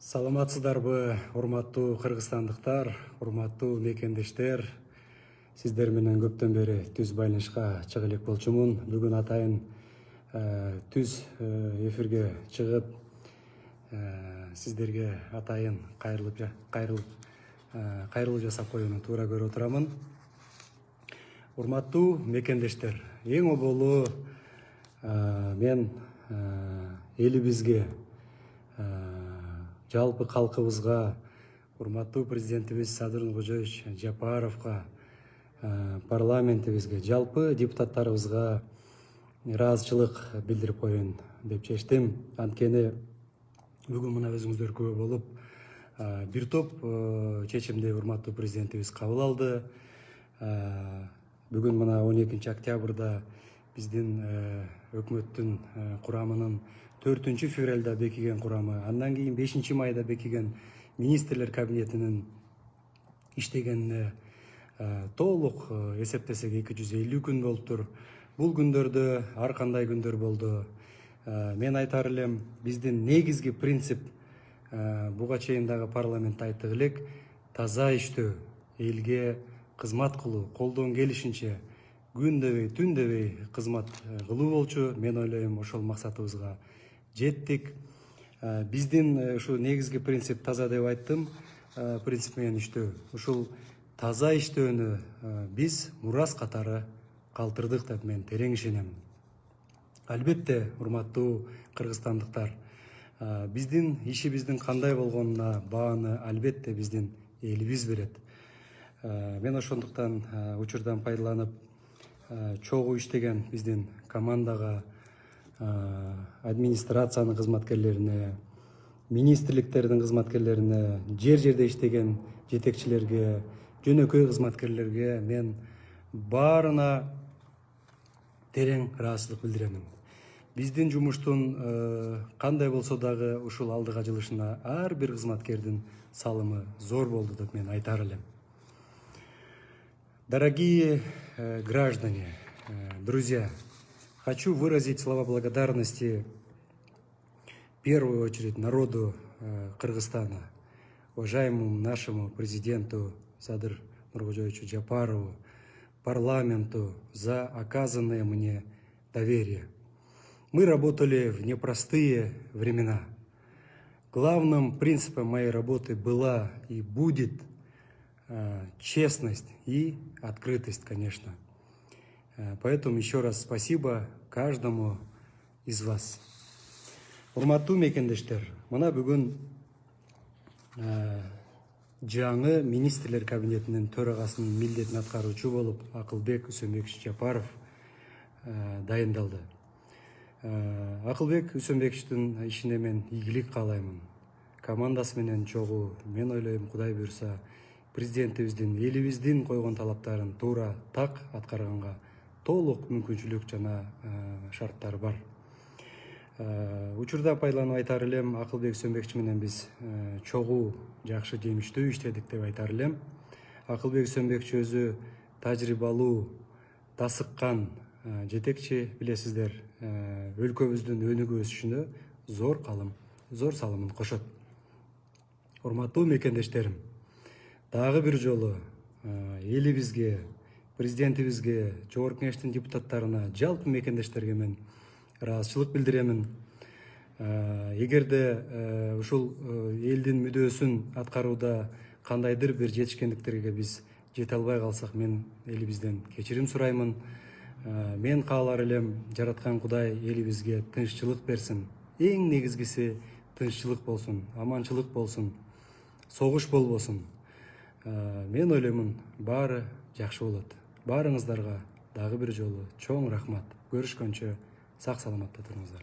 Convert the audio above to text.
Саламатсыздарбы, урматтуу кыргызстандыктар, урматтуу мекендештер. Сиздер менен көптөн бери түз байланышка чыга элек болчумун. Бүгүн атайын түз эфирге чыгып, сиздерге атайын кайрылуу жасап коюуну туура көрүп отурамын. Урматтуу мекендештер, эң оболу мен элибизге, жалпы калкыбызга, урматтуу президентибиз Садыр Нуркожоевич Жапаровго, парламентибизге, жалпы депутаттарыбызга ыраазычылык билдирип коеюн деп чечтим. Анткени бүгүн мына өзүңүздөр күбө болуп, бир топ чечимди урматтуу президентибиз кабыл алды. Бүгүн мына 12 октябрда биздин өкмөттүн курамынын 4 февралда бекиген курамы, андан кийин 5 майда бекиген министрлер кабинетинин иштегенине толук эсептесек 250 күн болуптур. Бул күндөрдө ар кандай күндөр болду. Мен айтар элем, биздин негизги принцип буга чейин дагы парламентте айттык элек, таза иштөө, элге кызмат кылуу, колдон келишинче күн дебей, түн дебей кызмат кылуу болчу. Мен ойлойм, ошол максатыбызга жеттик. Биздин ушу негизги принцип таза деп айттым, принцип менен иштөө. Ушул таза иштөөнү биз мурас катары калтырдык деп мен терең ишенем. Албетте, урматтуу кыргызстандыктар, биздин ишибиздин кандай болгонуна бааны албетте биздин элибиз берет. Мен ошондуктан учурдан пайдаланып, чогуу иштеген биздин командага, администрациянын кызматкерлерине, министрликтердин кызматкерлерине, жер-жерде иштеген жетекчилерге, жөнөкөй кызматкерлерге мен баарына терең ыраазычылык билдирем. Биздин жумуштун кандай болсо дагы ушул алдыга жылышына ар бир кызматкердин салымы зор болду деп мен айтар элем. Дорогие граждане, друзья, хочу выразить слова благодарности в первую очередь народу Кыргызстана, уважаемому нашему президенту Садыр Нуркожоевичу Жапарову, парламенту за оказанное мне доверие. Мы работали в непростые времена. Главным принципом моей работы была и будет честность и открытость, конечно. Поэтому еще раз спасибо каждому из вас. Урматтуу мекендештер, мына бүгүн жаңы министрлер кабинетинин төрагасынын милдетин аткаруучу болуп Акылбек Үсөнбекович Жапаров дайындалды. Акылбек Үсөнбековичтин ишине мен ийгилик каалаймын. Командасы менен чогуу, мен ойлойм, Кудай буйрса, президентибиздин, элибиздин койгон талаптарын туура так аткарганга толук мүмкүнчүлүк жана шарттар бар. Учурда пайдаланып айтар элем, Акылбек Үсөнбекович менен биз чогуу жакшы жемиштүү иштедик деп айтар элем. Акылбек Үсөнбекович өзү тажрыйбалуу, тасыккан жетекчи, билесиздер, өлкөбүздүн өнүгүү өсүшүнө зор салымын кошот. Урматтуу мекендештерим, дагы бир жолу элибизге, президентибизге, Жогорку Кеңештин депутаттарына, жалпы мекендештерге мен ыраазычылык билдиремин. Эгерде ушул элдин мүдөөсүн аткарууда кандайдыр бир жетишкендиктерге биз жете албай калсак, мен элибизден кечирим сураймын. Мен каалар элем, жараткан Кудай элибизге тынччылык берсин. Эң негизгиси тынччылык болсун, аманчылык болсун, согуш болбосун. Мен ойлоймун, баары жакшы болот. Баарыңыздарга дагы бир жолу чоң рахмат. Көрүшкөнчө сак саламатта туруңуздар.